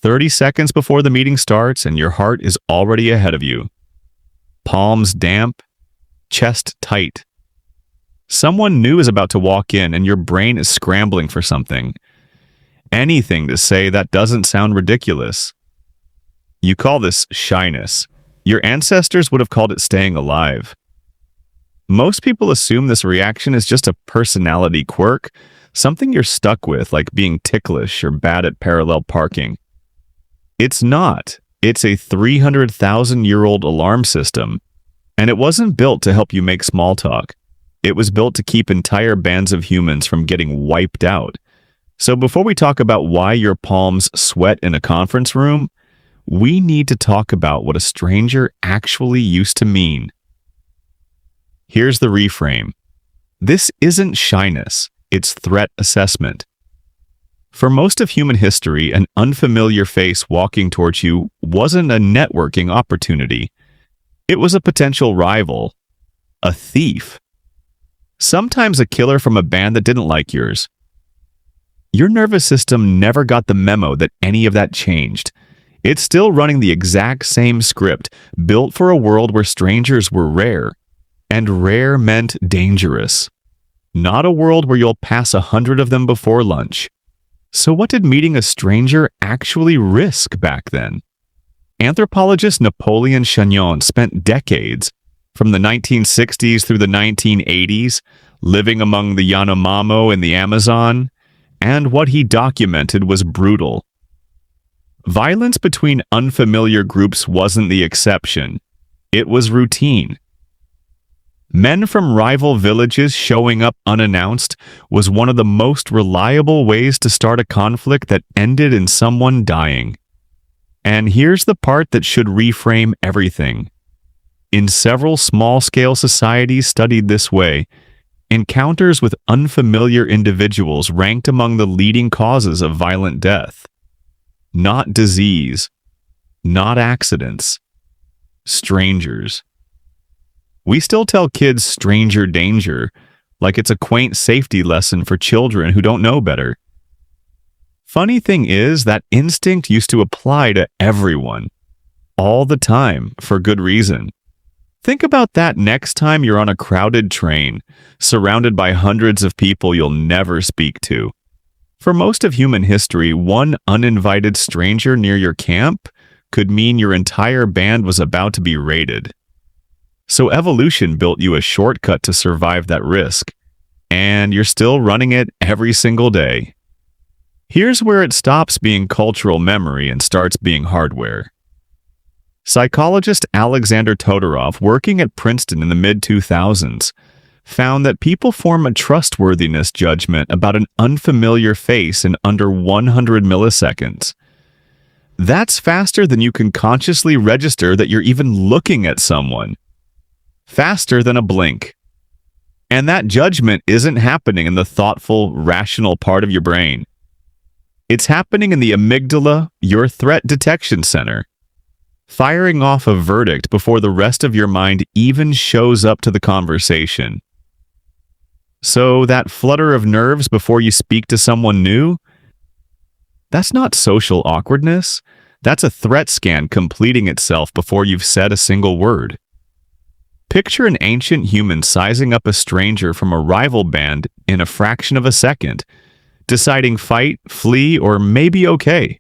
30 seconds before the meeting starts and your heart is already ahead of you. Palms damp, chest tight. Someone new is about to walk in and your brain is scrambling for something. Anything to say that doesn't sound ridiculous. You call this shyness. Your ancestors would have called it staying alive. Most people assume this reaction is just a personality quirk, something you're stuck with, like being ticklish or bad at parallel parking. It's not. It's a 300,000-year-old alarm system, and it wasn't built to help you make small talk. It was built to keep entire bands of humans from getting wiped out. So before we talk about why your palms sweat in a conference room, we need to talk about what a stranger actually used to mean. Here's the reframe. This isn't shyness, it's threat assessment. For most of human history, an unfamiliar face walking towards you wasn't a networking opportunity. It was a potential rival, a thief, sometimes a killer from a band that didn't like yours. Your nervous system never got the memo that any of that changed. It's still running the exact same script, built for a world where strangers were rare, and rare meant dangerous. Not a world where you'll pass 100 of them before lunch. So what did meeting a stranger actually risk back then? Anthropologist Napoleon Chagnon spent decades, from the 1960s through the 1980s, living among the Yanomamo in the Amazon, and what he documented was brutal. Violence between unfamiliar groups wasn't the exception. It was routine. Men from rival villages showing up unannounced was one of the most reliable ways to start a conflict that ended in someone dying. And here's the part that should reframe everything. In several small-scale societies studied this way, encounters with unfamiliar individuals ranked among the leading causes of violent death. Not disease, not accidents, strangers. We still tell kids stranger danger, like it's a quaint safety lesson for children who don't know better. Funny thing is, that instinct used to apply to everyone, all the time, for good reason. Think about that next time you're on a crowded train, surrounded by hundreds of people you'll never speak to. For most of human history, one uninvited stranger near your camp could mean your entire band was about to be raided. So evolution built you a shortcut to survive that risk, and you're still running it every single day. Here's where it stops being cultural memory and starts being hardware. Psychologist Alexander Todorov, working at Princeton in the mid-2000s, found that people form a trustworthiness judgment about an unfamiliar face in under 100 milliseconds. That's faster than you can consciously register that you're even looking at someone. Faster than a blink. And that judgment isn't happening in the thoughtful, rational part of your brain. It's happening in the amygdala, your threat detection center, firing off a verdict before the rest of your mind even shows up to the conversation. So that flutter of nerves before you speak to someone new, that's not social awkwardness. That's a threat scan completing itself before you've said a single word. Picture an ancient human sizing up a stranger from a rival band in a fraction of a second, deciding fight, flee, or maybe okay.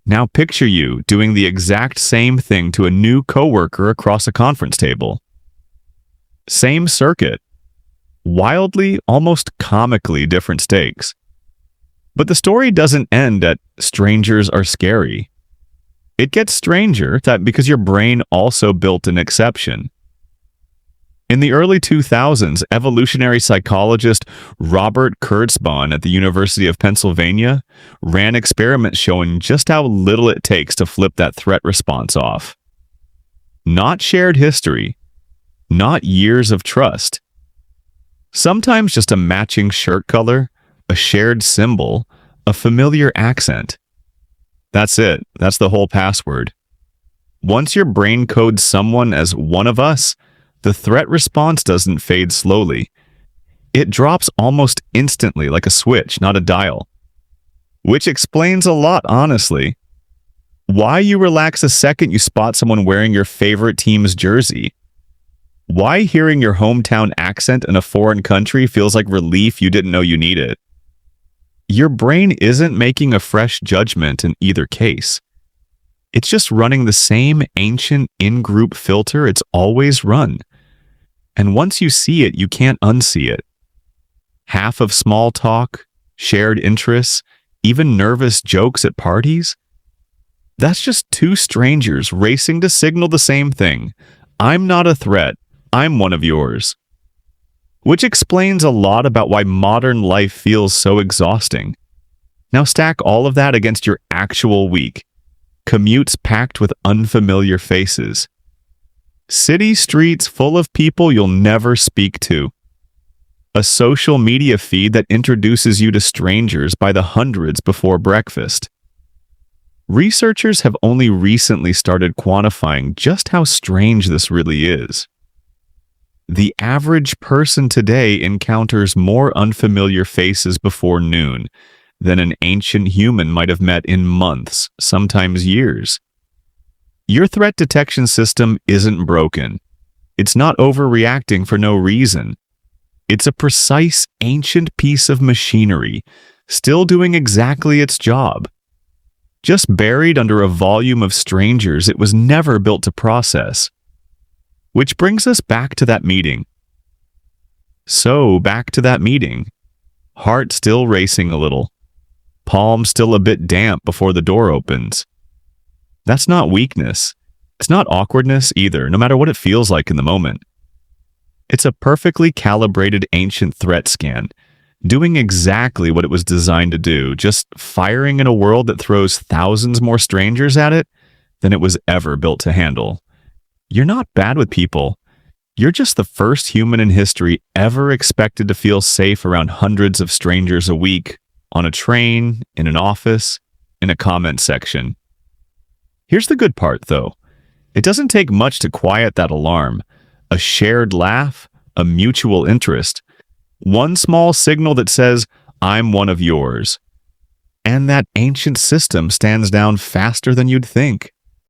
Now picture you doing the exact same thing to a new coworker across a conference table. Same circuit. Wildly, almost comically different stakes. But the story doesn't end at strangers are scary. It gets stranger because your brain also built an exception. In the early 2000s, evolutionary psychologist Robert Kurzban at the University of Pennsylvania ran experiments showing just how little it takes to flip that threat response off. Not shared history, not years of trust. Sometimes just a matching shirt color, a shared symbol, a familiar accent. That's it. That's the whole password. Once your brain codes someone as one of us, the threat response doesn't fade slowly. It drops almost instantly like a switch, not a dial. Which explains a lot, honestly. Why you relax the second you spot someone wearing your favorite team's jersey? Why hearing your hometown accent in a foreign country feels like relief you didn't know you needed? Your brain isn't making a fresh judgment in either case. It's just running the same ancient in-group filter it's always run. And once you see it, you can't unsee it. Half of small talk, shared interests, even nervous jokes at parties? That's just two strangers racing to signal the same thing. I'm not a threat. I'm one of yours. Which explains a lot about why modern life feels so exhausting. Now stack all of that against your actual week. Commutes packed with unfamiliar faces. City streets full of people you'll never speak to. A social media feed that introduces you to strangers by the hundreds before breakfast. Researchers have only recently started quantifying just how strange this really is. The average person today encounters more unfamiliar faces before noon than an ancient human might have met in months, sometimes years. Your threat detection system isn't broken. It's not overreacting for no reason. It's a precise, ancient piece of machinery, still doing exactly its job. Just buried under a volume of strangers it was never built to process. Which brings us back to that meeting. Back to that meeting. Heart still racing a little. Palm still a bit damp before the door opens. That's not weakness. It's not awkwardness either, no matter what it feels like in the moment. It's a perfectly calibrated ancient threat scan, doing exactly what it was designed to do, just firing in a world that throws thousands more strangers at it than it was ever built to handle. You're not bad with people. You're just the first human in history ever expected to feel safe around hundreds of strangers a week, on a train, in an office, in a comment section. Here's the good part, though. It doesn't take much to quiet that alarm. A shared laugh, a mutual interest, one small signal that says, I'm one of yours. And that ancient system stands down faster than you'd think.